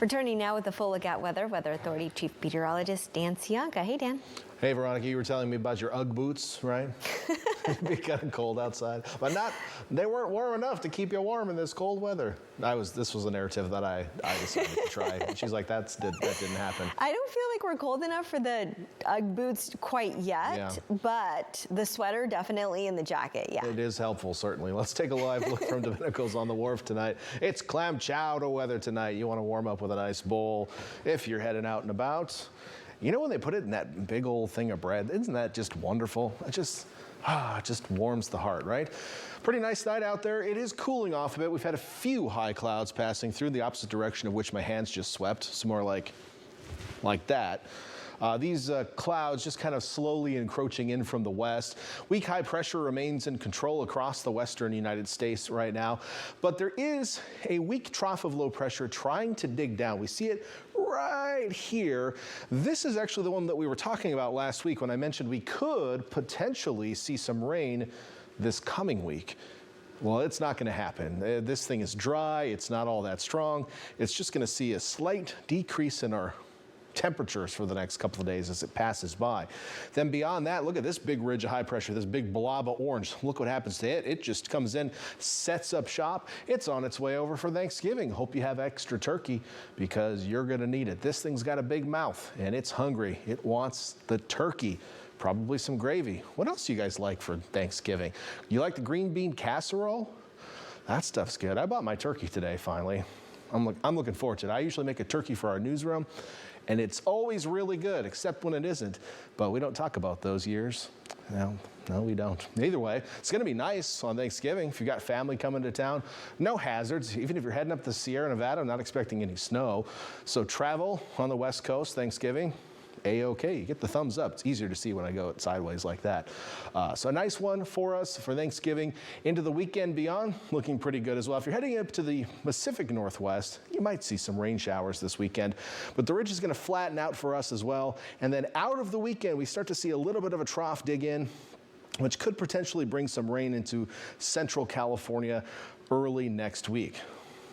Returning now with a full look at weather, Weather Authority Chief Meteorologist Dan Cianca. Hey, Dan. Hey, Veronica, you were telling me about your Ugg boots, right? It'd be kind of cold outside, but they weren't warm enough to keep you warm in this cold weather. This was a narrative that I decided to try. And she's like, that didn't happen. I don't feel like we're cold enough for the Ugg boots quite yet, but the sweater definitely and the jacket, yeah. It is helpful, certainly. Let's take a live look from Domenico's on the wharf tonight. It's clam chowder weather tonight. You want to warm up with a nice bowl if you're heading out and about. You know when they put it in that big old thing of bread, isn't that just wonderful? It just warms the heart, right? Pretty nice night out there. It is cooling off a bit. We've had a few high clouds passing through the opposite direction of which my hands just swept. Some more like that. These clouds just kind of slowly encroaching in from the west. Weak high pressure remains in control across the western United States right now, but there is a weak trough of low pressure trying to dig down. We see it right here. This is actually the one that we were talking about last week when I mentioned we could potentially see some rain this coming week. Well, it's not going to happen. This thing is dry. It's not all that strong. It's just going to see a slight decrease in our temperatures for the next couple of days as it passes by. Then beyond that, look at this big ridge of high pressure, this big blob of orange. Look what happens to it. It just comes in, sets up shop. It's on its way over for Thanksgiving. Hope you have extra turkey because you're going to need it. This thing's got a big mouth and it's hungry. It wants the turkey. Probably some gravy. What else do you guys like for Thanksgiving? You like the green bean casserole? That stuff's good. I bought my turkey today, finally. I'm looking forward to it. I usually make a turkey for our newsroom, and it's always really good, except when it isn't. But we don't talk about those years. No, we don't. Either way, it's going to be nice on Thanksgiving if you've got family coming to town. No hazards. Even if you're heading up the Sierra Nevada, I'm not expecting any snow. So travel on the West Coast Thanksgiving, A-OK. You get the thumbs up. It's easier to see when I go sideways like that. So a nice one for us for Thanksgiving. Into the weekend beyond, looking pretty good as well. If you're heading up to the Pacific Northwest, you might see some rain showers this weekend, but the ridge is going to flatten out for us as well. And then out of the weekend, we start to see a little bit of a trough dig in, which could potentially bring some rain into central California early next week.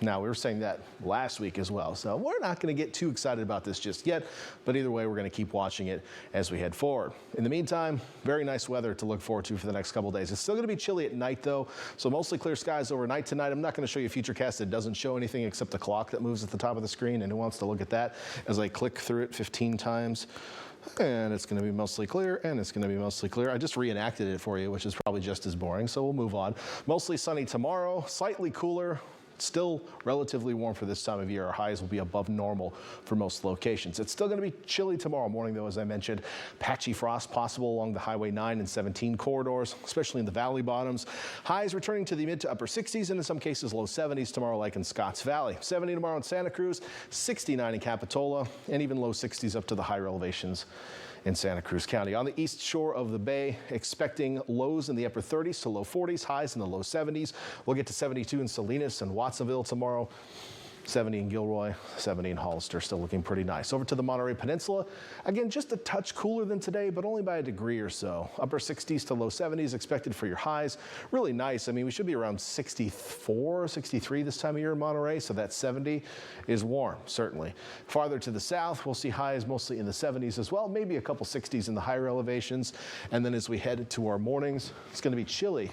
Now, we were saying that last week as well, so we're not going to get too excited about this just yet, but either way, we're going to keep watching it as we head forward. In the meantime, very nice weather to look forward to for the next couple of days. It's still going to be chilly at night, though, so mostly clear skies overnight tonight. I'm not going to show you a futurecast that doesn't show anything except the clock that moves at the top of the screen, and who wants to look at that as I click through it 15 times? And it's going to be mostly clear, and it's going to be mostly clear. I just reenacted it for you, which is probably just as boring, so we'll move on. Mostly sunny tomorrow, slightly cooler. Still relatively warm for this time of year. Our highs will be above normal for most locations. It's still going to be chilly tomorrow morning, though, as I mentioned. Patchy frost possible along the Highway 9 and 17 corridors, especially in the valley bottoms. Highs returning to the mid to upper 60s and in some cases low 70s tomorrow, like in Scotts Valley. 70 tomorrow in Santa Cruz, 69 in Capitola, and even low 60s up to the higher elevations in Santa Cruz County. On the east shore of the bay, expecting lows in the upper 30s to low 40s, highs in the low 70s. We'll get to 72 in Salinas and Watsonville tomorrow. 70 in Gilroy, 70 in Hollister, still looking pretty nice. Over to the Monterey Peninsula, again, just a touch cooler than today, but only by a degree or so. Upper 60s to low 70s expected for your highs. Really nice. I mean, we should be around 64, 63 this time of year in Monterey, so that 70 is warm, certainly. Farther to the south, we'll see highs mostly in the 70s as well, maybe a couple 60s in the higher elevations. And then as we head to our mornings, it's going to be chilly.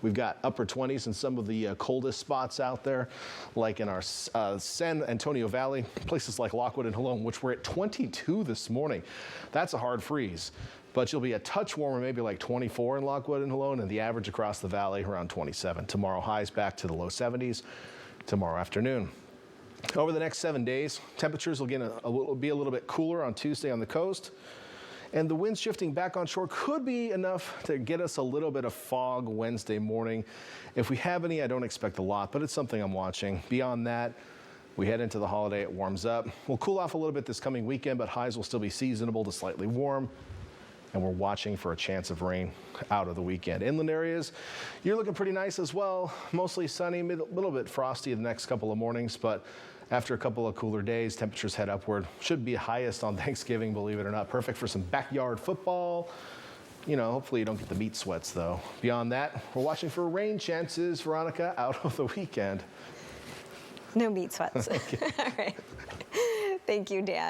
We've got upper 20s in some of the coldest spots out there, like in our San Antonio Valley, places like Lockwood and Halone, which were at 22 this morning. That's a hard freeze, but you'll be a touch warmer, maybe like 24 in Lockwood and Halone, and the average across the valley around 27. Tomorrow, highs back to the low 70s tomorrow afternoon. Over the next 7 days, temperatures will be a little bit cooler on Tuesday on the coast. And the winds shifting back on shore could be enough to get us a little bit of fog Wednesday morning. If we have any, I don't expect a lot, but it's something I'm watching. Beyond that, we head into the holiday, it warms up. We'll cool off a little bit this coming weekend, but highs will still be seasonable to slightly warm. And we're watching for a chance of rain out of the weekend. Inland areas, you're looking pretty nice as well. Mostly sunny, a little bit frosty the next couple of mornings, but after a couple of cooler days, temperatures head upward. Should be highest on Thanksgiving, believe it or not. Perfect for some backyard football. You know, hopefully you don't get the meat sweats, though. Beyond that, we're watching for rain chances, Veronica, out of the weekend. No meat sweats. All right. Thank you, Dan.